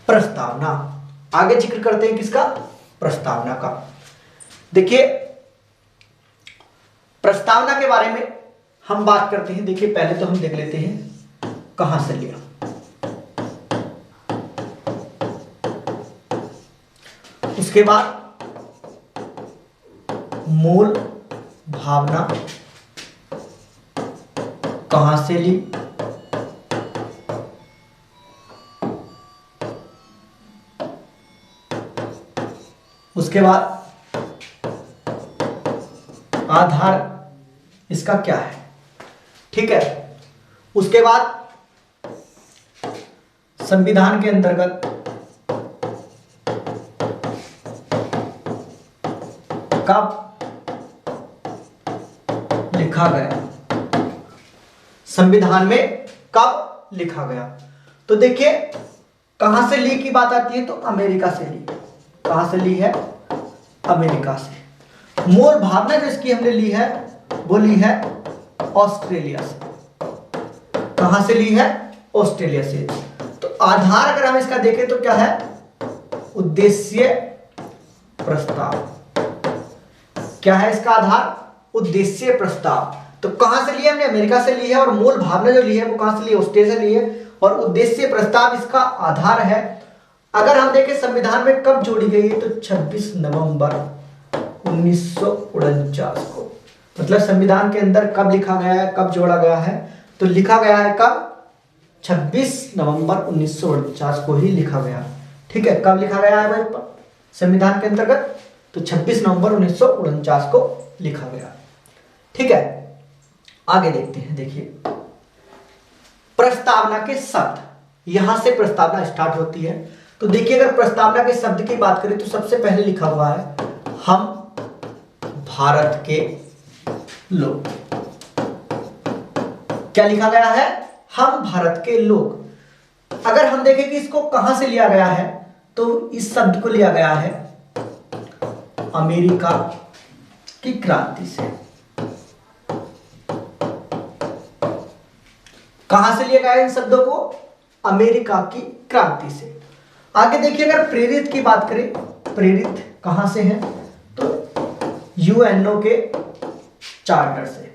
प्रस्तावना। आगे जिक्र करते हैं किसका? प्रस्तावना का। देखिए प्रस्तावना के बारे में हम बात करते हैं। देखिए पहले तो हम देख लेते हैं कहां से लिया। उसके बाद मूल भावना कहां से ली, उसके बाद आधार इसका क्या है, ठीक है। उसके बाद संविधान के अंतर्गत कब लिखा गया, संविधान में कब लिखा गया। तो देखिए कहां से ली की बात आती है तो अमेरिका से ली। कहां से ली है? अमेरिका से। मूल भावना जो इसकी हमने ली है वो ली है ऑस्ट्रेलिया से। कहां से ली है? ऑस्ट्रेलिया से। तो आधार अगर हम इसका देखें तो क्या है? उद्देश्य प्रस्ताव। क्या है इसका आधार? उद्देश्य प्रस्ताव। तो कहां से लिया हमने? अमेरिका से ली है। और मूल भावना जो ली है वो कहां से ली है? ऑस्ट्रेलिया से ली है। और उद्देश्य प्रस्ताव इसका आधार है। अगर हम देखें संविधान में कब जोड़ी गई है तो 26 नवंबर 1949 को। मतलब संविधान के अंदर कब लिखा गया है, कब जोड़ा गया है? तो लिखा गया है कब? 26 नवंबर 1949 को ही लिखा गया। ठीक है, कब लिखा गया है भाई संविधान के अंतर्गत? तो 26 नवंबर 1949 को लिखा गया। ठीक है, आगे देखते हैं। देखिए प्रस्तावना के शब्द, यहां से प्रस्तावना स्टार्ट होती है। तो देखिए अगर प्रस्तावना के शब्द की बात करें तो सबसे पहले लिखा हुआ है हम भारत के लोग। क्या लिखा गया है? हम भारत के लोग। अगर हम देखें कि इसको कहां से लिया गया है तो इस शब्द को लिया गया है अमेरिका की क्रांति से। कहां से लिया गया है इन शब्दों को? अमेरिका की क्रांति से। आगे देखिए अगर प्रेरित की बात करें, प्रेरित कहां से है तो यूएनओ के चार्टर से।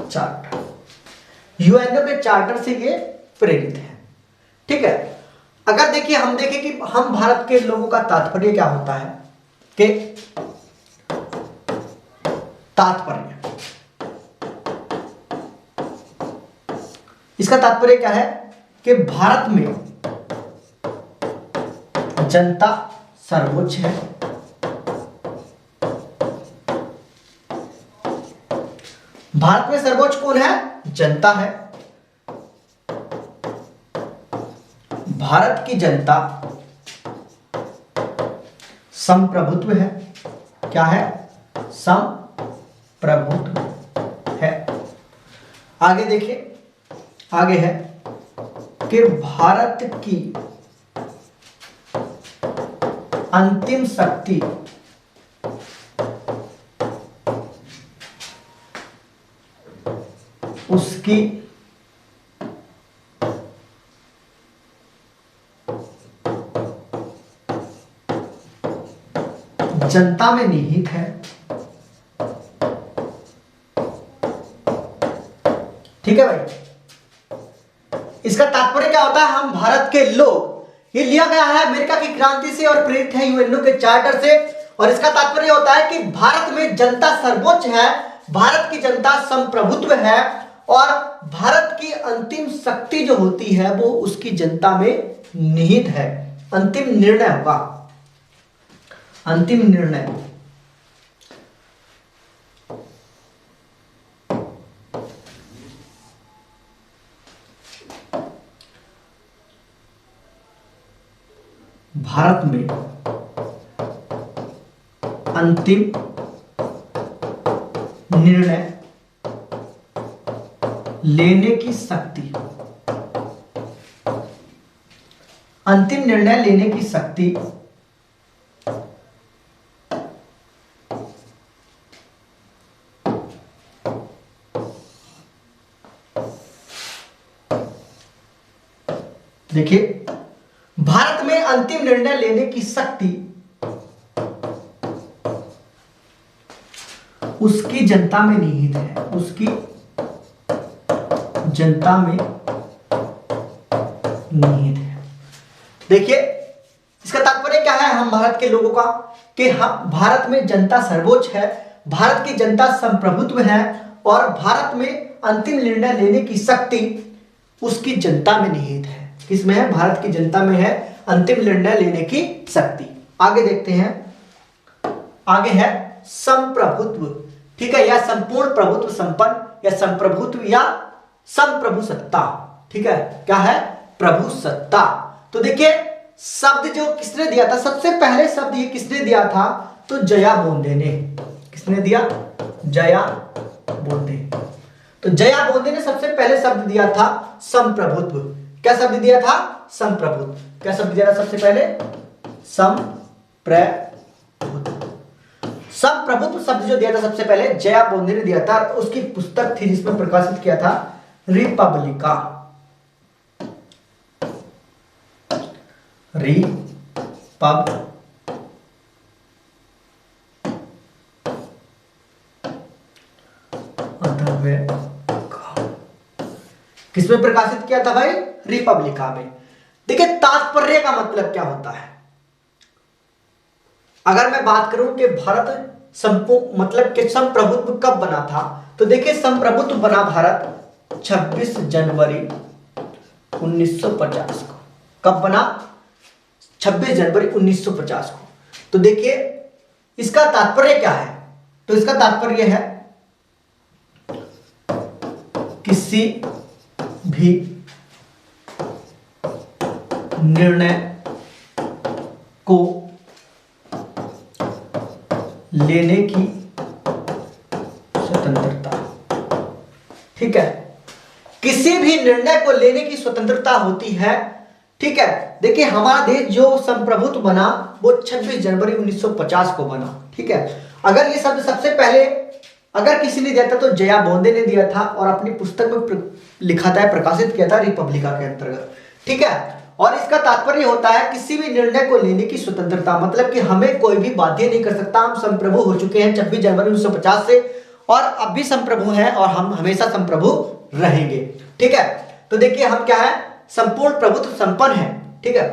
चार्टर, यूएनओ के चार्टर से ये प्रेरित है। ठीक है, अगर देखिए हम देखें कि हम भारत के लोगों का तात्पर्य क्या होता है कि तात्पर्य, इसका तात्पर्य क्या है कि भारत में जनता सर्वोच्च है। भारत में सर्वोच्च कौन है? जनता है। भारत की जनता संप्रभुत्व है। क्या है? संप्रभुत्व है। आगे देखिए, आगे है कि भारत की अंतिम शक्ति उसकी जनता में निहित है। ठीक है भाई, इसका तात्पर्य क्या होता है? हम भारत के लोग। ये लिया गया है अमेरिका की क्रांति से और प्रेरित है यूएनओ के चार्टर से। और इसका तात्पर्य होता है कि भारत में जनता सर्वोच्च है, भारत की जनता संप्रभुत्व है और भारत की अंतिम शक्ति जो होती है वो उसकी जनता में निहित है। अंतिम निर्णय होगा, अंतिम निर्णय। भारत में अंतिम निर्णय लेने की शक्ति, अंतिम निर्णय लेने की शक्ति देखिए, भारत में अंतिम निर्णय लेने की शक्ति उसकी जनता में निहित है, उसकी जनता में निहित है। देखिए, इसका तात्पर्य क्या है हम भारत के लोगों का, कि हम भारत में जनता सर्वोच्च है, भारत की जनता संप्रभुत्व है और भारत में अंतिम निर्णय लेने की शक्ति उसकी जनता में निहित है। किसमें है? भारत की जनता में है अंतिम निर्णय लेने की शक्ति। आगे देखते हैं, आगे है संप्रभुत्व, ठीक है, या संपूर्ण प्रभुत्व संपन्न, या संप्रभुत्व या संप्रभु सत्ता, ठीक है, क्या है? प्रभु सत्ता। तो देखिए, शब्द जो किसने दिया था, सबसे पहले शब्द ये किसने दिया था? तो जया बोंदे ने। किसने दिया? जया बोंदे। तो जया बोंदे ने सबसे पहले शब्द दिया था संप्रभुत्व। क्या शब्द दिया था? संप्रभुत्व। क्या शब्द दिया था सबसे पहले? संप्रभुत्व। संप्रभुत्व शब्द जो दिया था सबसे पहले जया बोंदे ने दिया था। उसकी पुस्तक थी जिसमें प्रकाशित किया था रिपब्लिका। किसमें प्रकाशित किया था भाई? रिपब्लिका में। देखिए, तात्पर्य का मतलब क्या होता है? अगर मैं बात करूं कि भारत मतलब कि संप्रभुत्व कब बना था, तो देखिए, संप्रभुत्व बना भारत 26 जनवरी 1950 को। कब बना? 26 जनवरी 1950 को। तो देखिए, इसका तात्पर्य क्या है? तो इसका तात्पर्य है किसी भी निर्णय को लेने की स्वतंत्रता, ठीक है, किसी भी निर्णय को लेने की स्वतंत्रता होती है, ठीक है। देखिए, हमारा देश जो संप्रभुत्व बना वो 26 जनवरी 1950 को बना, ठीक है। अगर ये शब्द सबसे पहले अगर किसी ने दिया था तो जया बोंदे ने दिया था और अपनी पुस्तक में लिखा था, प्रकाशित किया था रिपब्लिका के अंतर्गत, ठीक है। और इसका तात्पर्य होता है किसी भी निर्णय को लेने की स्वतंत्रता, मतलब कि हमें कोई भी बाध्य नहीं कर सकता। हम संप्रभु हो चुके हैं 26 जनवरी 1950 से और अब भी संप्रभु हैं और हम हमेशा संप्रभु रहेंगे, ठीक है। तो देखिए, हम क्या है? संपूर्ण प्रभुत्व संपन्न है, ठीक है।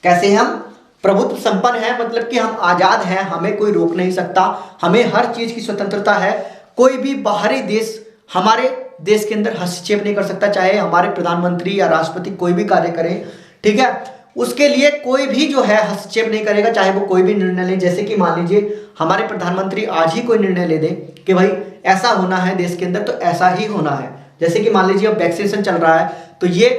कैसे हम प्रभुत्व संपन्न है? मतलब कि हम आजाद हैं, हमें कोई रोक नहीं सकता, हमें हर चीज की स्वतंत्रता है। कोई भी बाहरी देश हमारे देश के अंदर हस्तक्षेप नहीं कर सकता, चाहे हमारे प्रधानमंत्री या राष्ट्रपति कोई भी कार्य करें, ठीक है, उसके लिए कोई भी जो है हस्तक्षेप नहीं करेगा, चाहे वो कोई भी निर्णय ले। जैसे कि मान लीजिए हमारे प्रधानमंत्री आज ही कोई निर्णय ले दे कि भाई ऐसा होना है देश के अंदर, तो ऐसा ही होना है। जैसे कि मान लीजिए अब वैक्सीनेशन चल रहा है, तो ये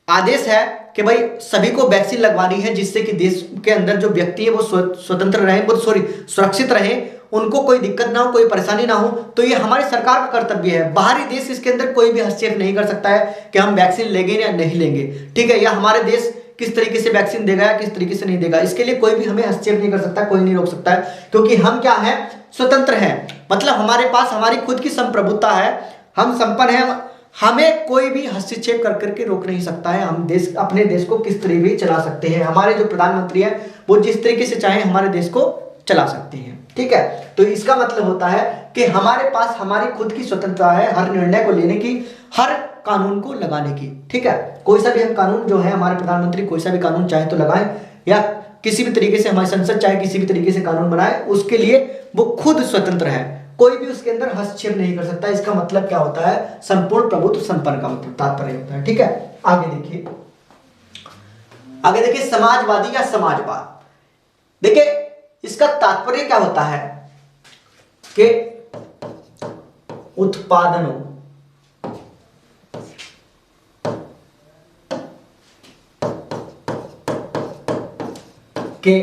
आदेश है कि भाई सभी को वैक्सीन लगवानी है, जिससे कि देश के अंदर जो व्यक्ति है वो स्वतंत्र रहे, वो सुरक्षित रहे, उनको कोई दिक्कत ना हो, कोई परेशानी ना हो। तो ये हमारी सरकार का कर्तव्य है। बाहरी देश इसके अंदर कोई भी हस्तक्षेप नहीं कर सकता है कि हम वैक्सीन लेंगे या नहीं लेंगे, ठीक है, या हमारे देश किस तरीके से वैक्सीन देगा या किस तरीके से नहीं देगा, इसके लिए कोई भी हमें हस्तक्षेप नहीं कर सकता, कोई नहीं रोक सकता है, क्योंकि हम क्या है? स्वतंत्र हैं। मतलब हमारे पास हमारी खुद की संप्रभुता है, हम संपन्न हैं, हमें कोई भी हस्तक्षेप कर करके रोक नहीं सकता है। हम अपने देश को किस तरीके भी चला सकते हैं। हमारे जो प्रधानमंत्री हैं वो जिस तरीके से चाहे हमारे देश को चला सकते हैं, ठीक है। तो इसका मतलब होता है कि हमारे पास हमारी खुद की स्वतंत्रता है हर निर्णय को लेने की, हर कानून को लगाने की, ठीक है। कोई सा भी हम कानून जो है, हमारे प्रधानमंत्री कोई सा भी कानून चाहे तो लगाएं, या किसी भी तरीके से हमारी संसद चाहे किसी भी तरीके से कानून बनाए, उसके लिए वो खुद स्वतंत्र है, कोई भी उसके अंदर हस्तक्षेप नहीं कर सकता। इसका मतलब क्या होता है? संपूर्ण प्रभुत्व संपन्न का मतलब तात्पर्य होता है, ठीक है। आगे देखिए समाजवादी या समाजवाद। देखिए, इसका तात्पर्य क्या होता है कि उत्पादनों के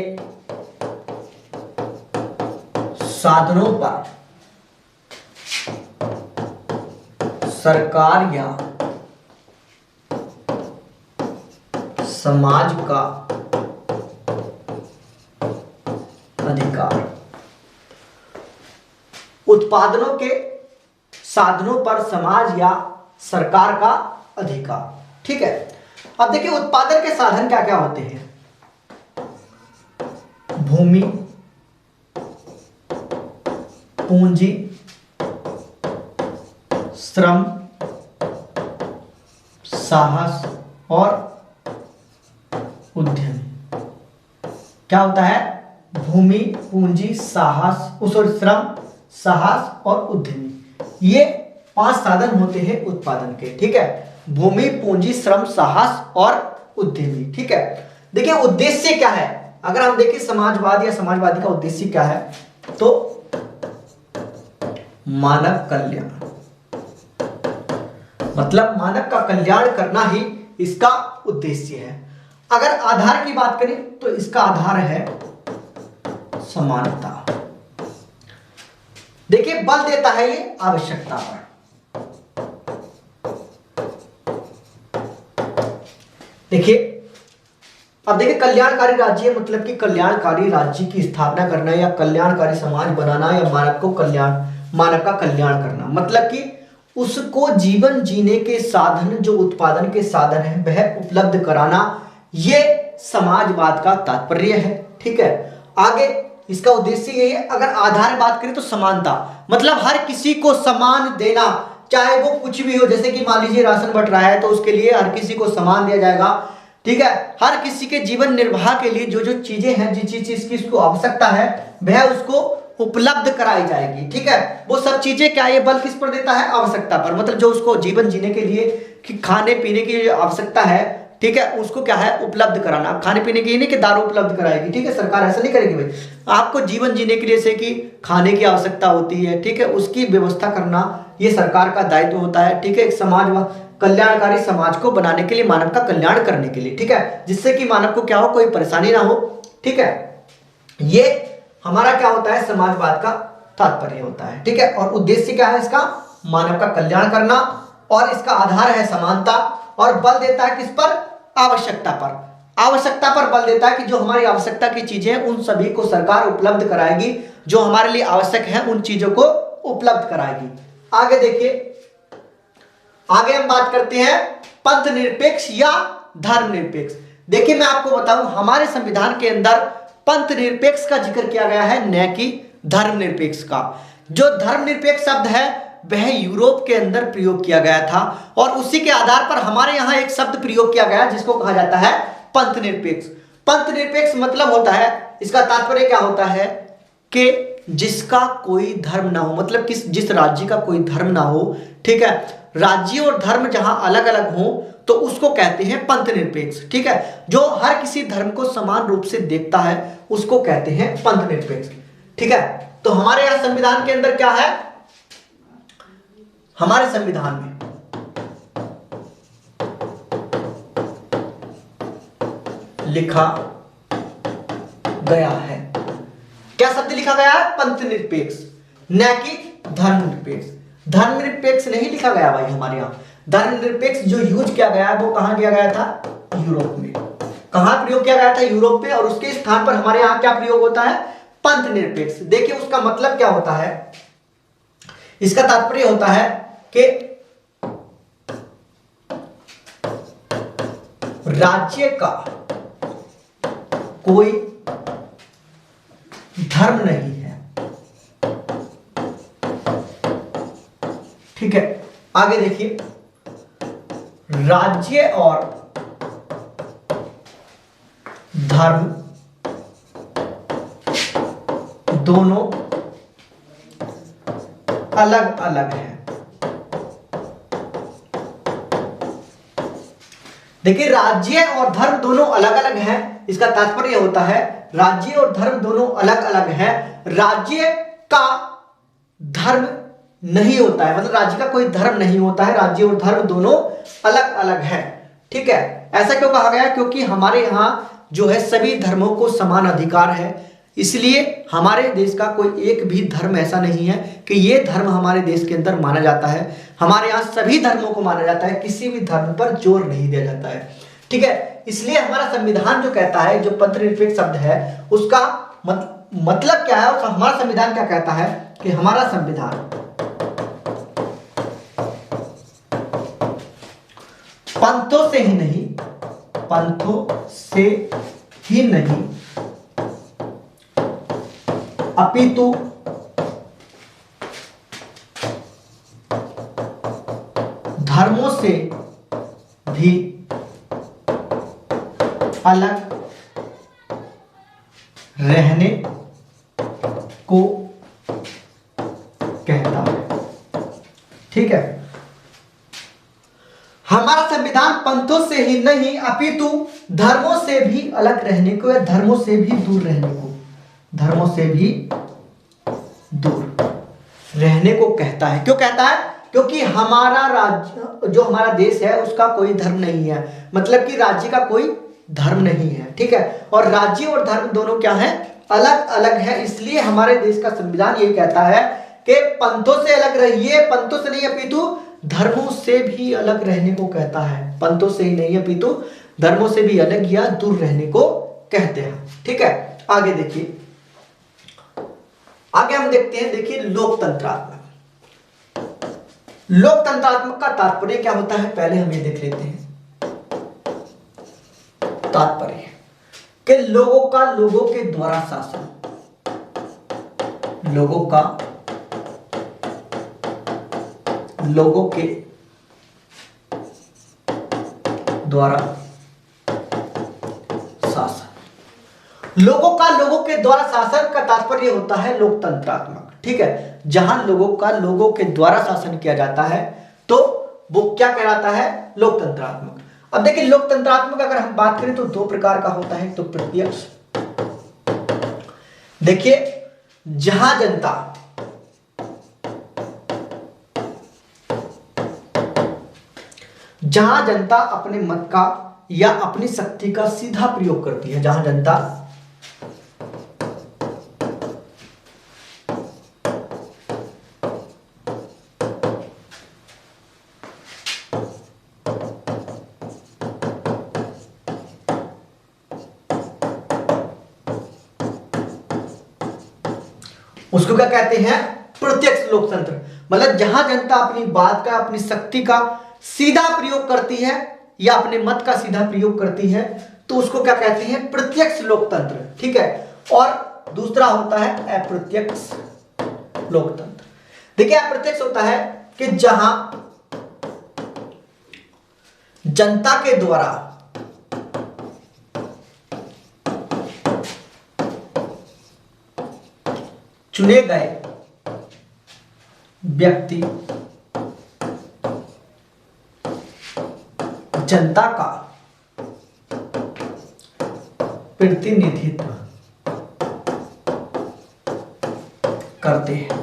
साधनों पर सरकार या समाज का अधिकार। उत्पादनों के साधनों पर समाज या सरकार का अधिकार, ठीक है। अब देखिए उत्पादन के साधन क्या क्या होते हैं। भूमि, पूंजी, श्रम, साहस और उद्यम। क्या होता है? भूमि, पूंजी, साहस, श्रम, साहस और उद्यमी। ये 5 साधन होते हैं उत्पादन के। ठीक है, भूमि, पूंजी, श्रम, साहस और उद्यमी। ठीक है, देखिए उद्देश्य क्या है। अगर हम देखें समाजवाद या समाजवादी का उद्देश्य क्या है, तो मानव कल्याण, मतलब मानव का कल्याण करना ही इसका उद्देश्य है। अगर आधार की बात करें तो इसका आधार है समानता। देखिए बल देता है ये आवश्यकता पर। देखिए अब देखिए कल्याणकारी राज्य मतलब कि कल्याणकारी राज्य की स्थापना करना या कल्याणकारी समाज बनाना या मानव का कल्याण करना, मतलब कि उसको जीवन जीने के साधन, जो उत्पादन के साधन है वह उपलब्ध कराना, ये समाजवाद का तात्पर्य है। ठीक है, आगे इसका उद्देश्य यही है। अगर आधार बात करें तो समानता, मतलब हर किसी को समान देना, चाहे वो कुछ भी हो। जैसे कि मान लीजिए राशन बंट रहा है तो उसके लिए हर किसी को समान दिया जाएगा। ठीक है, हर किसी के जीवन निर्वाह के लिए जो जो चीजें हैं, जिस चीज की उसको आवश्यकता है वह उसको उपलब्ध कराई जाएगी। ठीक है, वो सब चीजें क्या, ये बल किस पर देता है? आवश्यकता पर, मतलब जो उसको जीवन जीने के लिए कि खाने पीने की आवश्यकता है, ठीक है, उसको क्या है? उपलब्ध कराना। खाने पीने की नहीं कि दारू उपलब्ध कराएगी, ठीक है, सरकार ऐसा नहीं करेगी भाई। आपको जीवन जीने के लिए जैसे कि खाने की आवश्यकता होती है, ठीक है, उसकी व्यवस्था करना ये सरकार का दायित्व होता है। ठीक है, एक समाज व कल्याणकारी समाज को बनाने के लिए, मानव का कल्याण करने के लिए, ठीक है, जिससे कि मानव को क्या हो, कोई परेशानी ना हो। ठीक है, ये हमारा क्या होता है? समाजवाद का तात्पर्य होता है। ठीक है, और उद्देश्य क्या है इसका? मानव का कल्याण करना, और इसका आधार है समानता, और बल देता है किस पर? आवश्यकता पर। आवश्यकता पर बल देता है कि जो हमारी आवश्यकता की चीजें हैं उन सभी को सरकार उपलब्ध कराएगी, जो हमारे लिए आवश्यक है उन चीजों को उपलब्ध कराएगी। आगे देखिए, आगे हम बात करते हैं पंथ निरपेक्ष या धर्म निरपेक्ष। देखिए मैं आपको बताऊं, हमारे संविधान के अंदर पंथ निरपेक्ष का जिक्र किया गया है, न कि धर्म निरपेक्ष का। जो धर्म निरपेक्ष शब्द है वह यूरोप के अंदर प्रयोग किया गया था, और उसी के आधार पर हमारे यहाँ एक शब्द प्रयोग किया गया जिसको कहा जाता है पंथ निरपेक्ष। पंथ निरपेक्ष मतलब होता है, इसका तात्पर्य क्या होता है कि जिसका कोई धर्म ना हो, मतलब जिस राज्य का कोई धर्म ना हो। ठीक है, राज्य और धर्म जहां अलग अलग हो तो उसको कहते हैं पंथ निरपेक्ष। ठीक है, जो हर किसी धर्म को समान रूप से देखता है उसको कहते हैं पंथ निरपेक्ष। ठीक है, तो हमारे यहां संविधान के अंदर क्या है? हमारे संविधान में लिखा गया है, क्या शब्द लिखा गया है? पंथ निरपेक्ष, न कि धर्म निरपेक्ष। धर्म निरपेक्ष नहीं लिखा गया भाई हमारे यहां। धर्म निरपेक्ष जो यूज किया गया है वो कहां किया गया था? यूरोप में। कहां प्रयोग किया गया था? यूरोप में। और उसके स्थान पर हमारे यहां क्या प्रयोग होता है? पंथ निरपेक्ष। देखिए उसका मतलब क्या होता है? इसका तात्पर्य होता है कि राज्य का कोई धर्म नहीं है। ठीक है, आगे देखिए, राज्य और धर्म दोनों अलग अलग हैं। देखिए राज्य और धर्म दोनों अलग अलग हैं, इसका तात्पर्य होता है राज्य और धर्म दोनों अलग अलग हैं। राज्य का धर्म नहीं होता है, मतलब राज्य का कोई धर्म नहीं होता है, राज्य और धर्म दोनों अलग अलग है। ठीक है, ऐसा क्यों कहा गया? क्योंकि हमारे यहाँ जो है सभी धर्मों को समान अधिकार है, इसलिए हमारे देश का कोई एक भी धर्म ऐसा नहीं है कि ये धर्म हमारे देश के अंदर माना जाता है। हमारे यहाँ सभी धर्मों को माना जाता है, किसी भी धर्म पर जोर नहीं दिया जाता है। ठीक है, इसलिए हमारा संविधान जो कहता है, जो पंथ निरपेक्ष शब्द है उसका मतलब क्या है? हमारा संविधान क्या कहता है कि हमारा संविधान पंथों से ही नहीं पंथों से ही नहीं अपितु धर्मों से भी अलग रहने को कहता है। ठीक है, हमारा संविधान पंथों से ही नहीं अपितु धर्मों से भी अलग रहने को या धर्मों से भी दूर रहने को, धर्मों से भी दूर रहने को कहता है। क्यों कहता है? क्योंकि हमारा राज्य, जो हमारा देश है, उसका कोई धर्म नहीं है, मतलब कि राज्य का कोई धर्म नहीं है। ठीक है, और राज्य और धर्म दोनों क्या है? अलग अलग है। इसलिए हमारे देश का संविधान ये कहता है कि पंथों से अलग रहिए, पंथों से नहीं अपितु धर्मों से भी अलग रहने को कहता है। पंथों से ही नहीं अपितु धर्मों से भी अलग या दूर रहने को कहते हैं। ठीक है, आगे देखिए, आगे हम देखते हैं। देखिए, लोकतंत्रात्मक। लोकतंत्रात्मक का तात्पर्य क्या होता है, पहले हम ये देख लेते हैं। तात्पर्य कि लोगों का लोगों के द्वारा शासन, लोगों का लोगों के द्वारा शासन। लोगों का लोगों के द्वारा शासन का तात्पर्य होता है लोकतंत्रात्मक। ठीक है, जहां लोगों का लोगों के द्वारा शासन किया जाता है तो वो क्या कहलाता है? लोकतंत्रात्मक। अब देखिए, लोकतंत्रात्मक अगर हम बात करें तो दो प्रकार का होता है। तो प्रत्यक्ष, देखिए जहां जनता अपने मत का या अपनी शक्ति का सीधा प्रयोग करती है, जहां जनता उसको क्या कहते हैं? प्रत्यक्ष लोकतंत्र। मतलब जहां जनता अपनी बात का, अपनी शक्ति का सीधा प्रयोग करती है या अपने मत का सीधा प्रयोग करती है, तो उसको क्या कहते हैं? प्रत्यक्ष लोकतंत्र। ठीक है, और दूसरा होता है अप्रत्यक्ष लोकतंत्र। देखिए, अप्रत्यक्ष होता है कि जहां जनता के द्वारा चुने गए व्यक्ति जनता का प्रतिनिधित्व करते हैं।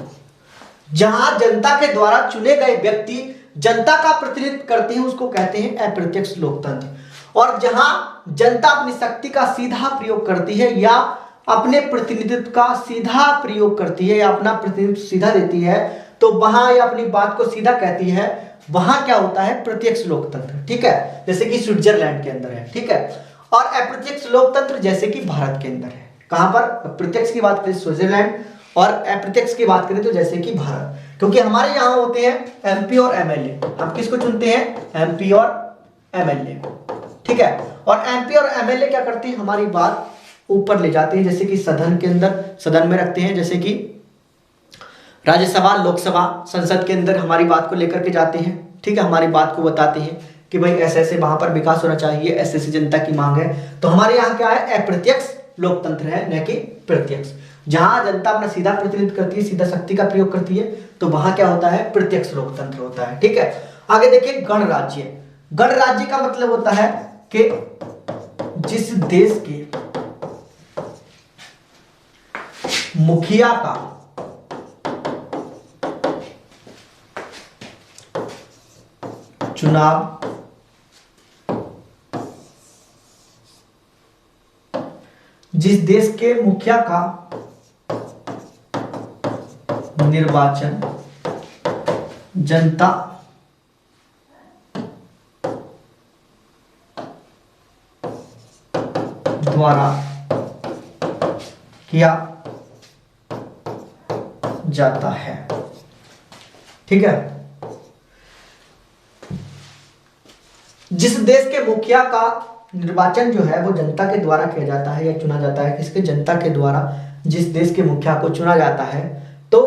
जहां जनता के द्वारा चुने गए व्यक्ति जनता का प्रतिनिधित्व करते हैं, उसको कहते हैं अप्रत्यक्ष लोकतंत्र। और जहां जनता अपनी शक्ति का सीधा प्रयोग करती है या अपने प्रतिनिधित्व का सीधा प्रयोग करती है या अपना प्रतिनिधित्व सीधा देती है, तो वहां या अपनी बात को सीधा कहती है, वहां क्या होता है? प्रत्यक्ष लोकतंत्र। ठीक है, जैसे कि स्विट्जरलैंड के अंदर है। ठीक है, और अप्रत्यक्ष लोकतंत्र जैसे कि भारत के अंदर है। कहां पर? प्रत्यक्ष की बात करें स्विट्जरलैंड, और अप्रत्यक्ष की बात करें तो जैसे कि भारत। क्योंकि हमारे यहां होते हैं एमपी और एमएलए। हम किसको चुनते हैं? एमपी और एमएलए को। ठीक है, और एमपी और एमएलए क्या करते हैं? हमारी बात ऊपर ले जाते हैं, जैसे कि सदन के अंदर, सदन में रखते हैं, जैसे कि राज्यसभा, लोकसभा, संसद के अंदर हमारी बात को लेकर के जाते हैं। ठीक है, हमारी बात को बताते हैं कि भाई ऐसे ऐसे वहां पर विकास होना चाहिए, ऐसे ऐसे जनता की मांग है। तो हमारे यहाँ क्या है? अप्रत्यक्ष लोकतंत्र है, न कि प्रत्यक्ष। जहां जनता अपना सीधा प्रतिनिधित्व करती है, सीधा शक्ति का प्रयोग करती है, तो वहां क्या होता है? प्रत्यक्ष लोकतंत्र होता है। ठीक है, आगे देखिए गणराज्य। गणराज्य का मतलब होता है कि जिस देश के मुखिया का चुनाव जिस देश के मुखिया का निर्वाचन जनता द्वारा किया जाता है। ठीक है, जिस देश के मुखिया का निर्वाचन जो है वो जनता के द्वारा किया जाता है या चुना जाता है, किसके, जनता के द्वारा जिस देश के मुखिया को चुना जाता है, तो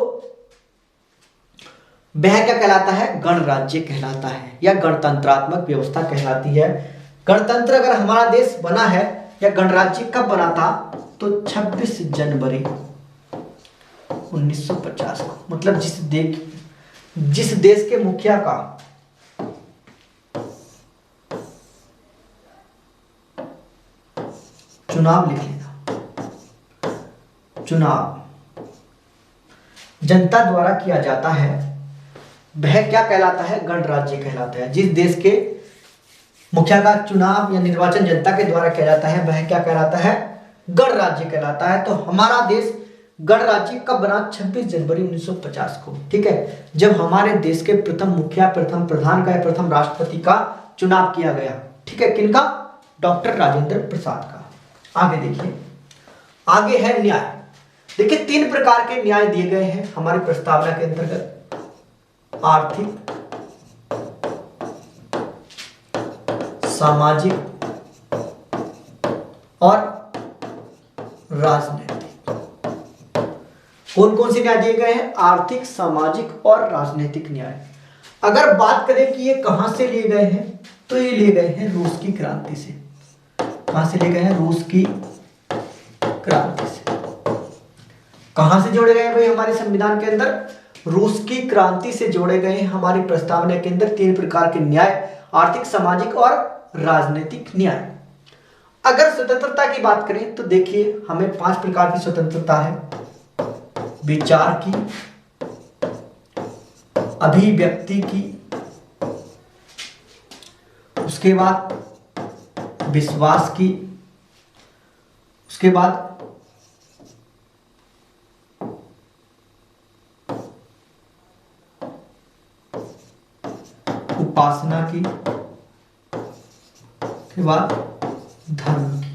वह क्या कहलाता है, गणराज्य कहलाता है या गणतंत्रात्मक व्यवस्था कहलाती है। गणतंत्र अगर हमारा देश बना है या गणराज्य कब बना था, तो 26 जनवरी 1950 को, मतलब जिस देश के मुखिया का चुनाव, लिख लेना, चुनाव जनता द्वारा किया जाता है वह क्या कहलाता है, गणराज्य कहलाता है। जिस देश के मुखिया का चुनाव या निर्वाचन जनता के द्वारा किया जाता है वह क्या कहलाता है, गणराज्य कहलाता है। तो हमारा देश गणराज्य कब बना, 26 जनवरी 1950 को, ठीक है, जब हमारे देश के प्रथम मुखिया, प्रथम प्रधान का या प्रथम राष्ट्रपति का चुनाव किया गया, ठीक है, किनका, डॉक्टर राजेंद्र प्रसाद का। आगे देखिए, आगे है न्याय। देखिए 3 प्रकार के न्याय दिए गए हैं हमारी प्रस्तावना के अंतर्गत, आर्थिक, सामाजिक और राजनीतिक। कौन कौन से न्याय दिए गए हैं, आर्थिक, सामाजिक और राजनीतिक न्याय। अगर बात करें कि ये कहां से लिए गए हैं, तो ये लिए गए हैं रूस की क्रांति से। कहां से लिए गए हैं, रूस की क्रांति से। कहां से जोड़े गए भाई हमारे संविधान के अंदर, रूस की क्रांति से जोड़े गए हैं हमारी प्रस्तावना के अंदर 3 प्रकार के न्याय, आर्थिक, सामाजिक और राजनीतिक न्याय। अगर स्वतंत्रता की बात करें तो देखिए हमें 5 प्रकार की स्वतंत्रता है, विचार की, अभिव्यक्ति की, उसके बाद विश्वास की, उसके बाद उपासना की, के बाद धर्म की।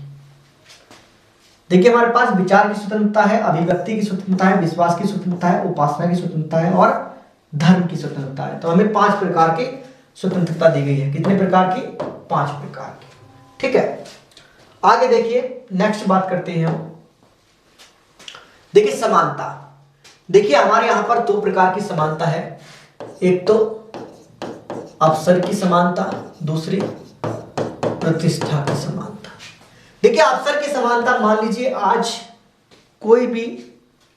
देखिए हमारे पास विचार की स्वतंत्रता है, अभिव्यक्ति की स्वतंत्रता है, विश्वास की स्वतंत्रता है, उपासना की स्वतंत्रता है और धर्म की स्वतंत्रता है। तो हमें 5 प्रकार की स्वतंत्रता दी गई है। कितने प्रकार की, 5 प्रकार की, ठीक है। आगे देखिए, नेक्स्ट बात करते हैं हम। देखिए समानता, देखिए हमारे यहां पर 2 प्रकार की समानता है, एक तो अवसर की समानता, दूसरी प्रतिष्ठा की समानता। देखिए अवसर की समानता, मान लीजिए आज कोई भी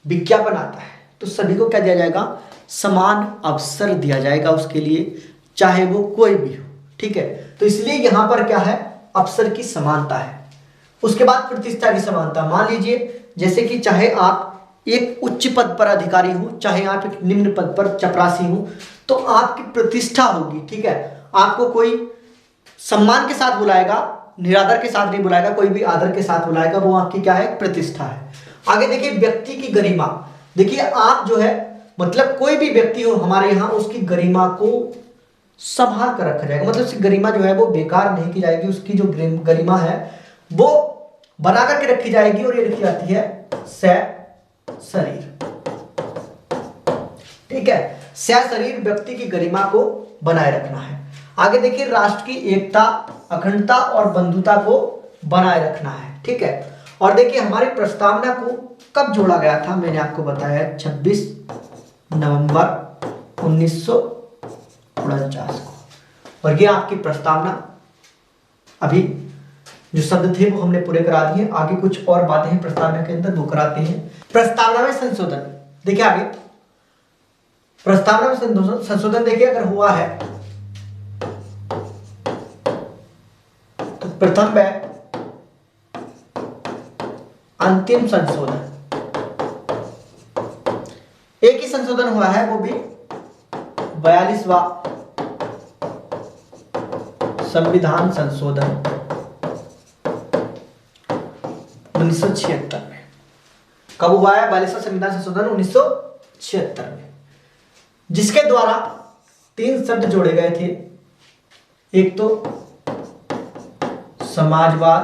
विज्ञापन आता है तो सभी को क्या दिया जाएगा, समान अवसर दिया जाएगा उसके लिए, चाहे वो कोई भी हो, ठीक है। तो इसलिए यहां पर क्या है, अवसर की समानता है। उसके बाद प्रतिष्ठा की समानता, मान लीजिए जैसे कि चाहे आप एक उच्च पद पर अधिकारी हो, चाहे आप एक निम्न पद पर चपरासी हो, तो आपकी प्रतिष्ठा होगी, ठीक है। आपको कोई सम्मान के साथ बुलाएगा, निरादर के साथ नहीं बुलाएगा, कोई भी आदर के साथ बुलाएगा, वो आपकी क्या है, प्रतिष्ठा है। आगे देखिए व्यक्ति की गरिमा, देखिए आप जो है मतलब कोई भी व्यक्ति हो हमारे यहाँ, उसकी गरिमा को संभाल कर रखा जाएगा, मतलब उसकी गरिमा जो है वो बेकार नहीं की जाएगी, उसकी जो गरिमा है वो बना करके रखी जाएगी और ये लिखी जाती है शरीर, ठीक है। शरीर व्यक्ति की गरिमा को बनाए रखना है। आगे देखिए राष्ट्र की एकता, अखंडता और बंधुता को बनाए रखना है, ठीक है। और देखिए हमारी प्रस्तावना को कब जोड़ा गया था, मैंने आपको बताया 26 नवंबर 1949 को। और ये आपकी प्रस्तावना, अभी जो शब्द थे वो हमने पूरे करा दिए। आगे कुछ और बातें हैं प्रस्तावना के अंदर, वो कराते हैं। प्रस्तावना में संशोधन, देखिए आगे प्रस्तावना में संशोधन देखिए अगर हुआ है तो प्रथम है अंतिम संशोधन, एक ही संशोधन हुआ है, वो भी 42वां संविधान संशोधन 1976 में। कब हुआ है, 42वां संविधान संशोधन 1976 में, जिसके द्वारा 3 शब्द जोड़े गए थे, एक तो समाजवाद,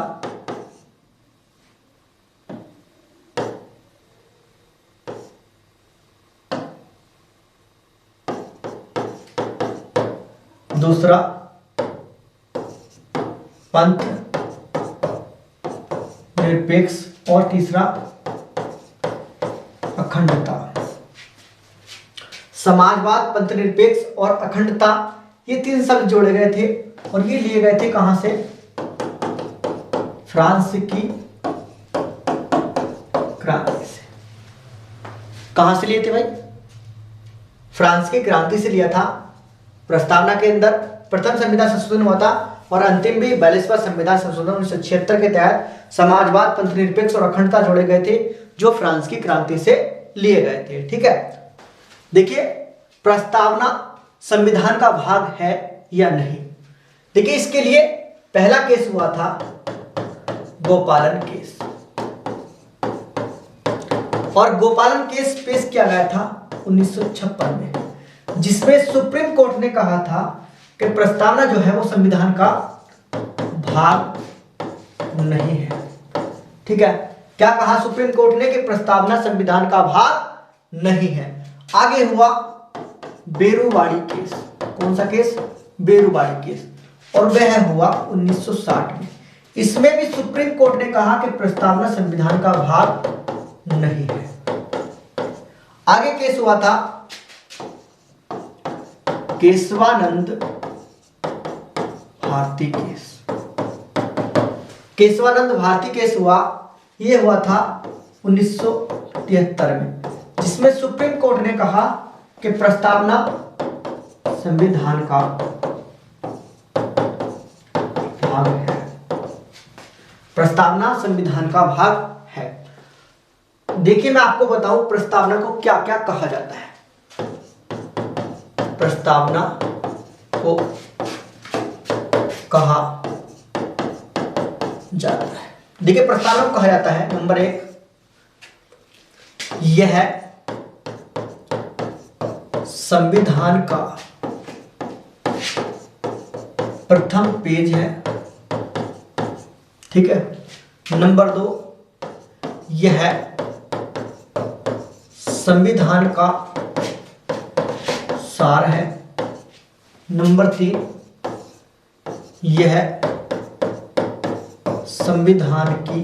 दूसरा पंथ पंथनिरपेक्ष और तीसरा अखंडता। समाजवाद, पंथनिरपेक्ष और अखंडता, ये 3 शब्द जोड़े गए थे और ये लिए गए थे कहां से? फ्रांस की क्रांति से। कहां से लिए थे भाई? फ्रांस की क्रांति से लिया था। प्रस्तावना के अंदर प्रथम संविधान संशोधन हुआ था और अंतिम भी 42वां संविधान संशोधन 1976 के तहत समाजवाद, पंथनिरपेक्ष और अखंडता जोड़े गए थे, जो फ्रांस की क्रांति से लिए गए थे। ठीक है, देखिए प्रस्तावना संविधान का भाग है या नहीं। देखिए इसके लिए पहला केस हुआ था गोपालन केस, और गोपालन केस पेश किया गया था 1956 में, जिसमें सुप्रीम कोर्ट ने कहा था कि प्रस्तावना जो है वो संविधान का भाग नहीं है। ठीक है, क्या कहा सुप्रीम कोर्ट ने? कि प्रस्तावना संविधान का भाग नहीं है। आगे हुआ बेरुवाड़ी केस। कौन सा केस? बेरुवाड़ी केस, और वह हुआ 1960 में। इसमें भी सुप्रीम कोर्ट ने कहा कि प्रस्तावना संविधान का भाग नहीं है। आगे केस हुआ था केशवानंद भारती केस। केशवानंद भारती केस हुआ, यह हुआ था 1973 में, जिसमें सुप्रीम कोर्ट ने कहा कि प्रस्तावना संविधान का भाग है। प्रस्तावना संविधान का भाग है। देखिए मैं आपको बताऊं प्रस्तावना को क्या क्या कहा जाता है। प्रस्तावना को कहा जाता है, देखिए प्रस्तावना को कहा जाता है, नंबर 1, यह संविधान का प्रथम पेज है। ठीक है, नंबर 2, यह संविधान का सार है। नंबर 3, यह संविधान की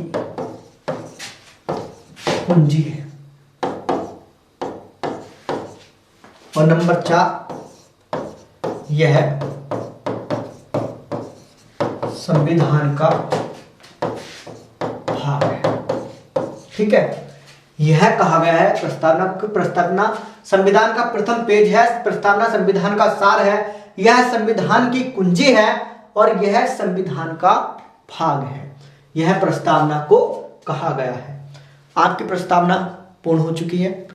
कुंजी है। और नंबर 4, यह संविधान का भाग है। ठीक है, यह कहा गया है प्रस्तावना संविधान का प्रथम पेज है, प्रस्तावना संविधान का सार है, यह संविधान की कुंजी है और यह संविधान का भाग है। यह प्रस्तावना को कहा गया है। आपकी प्रस्तावना पूर्ण हो चुकी है।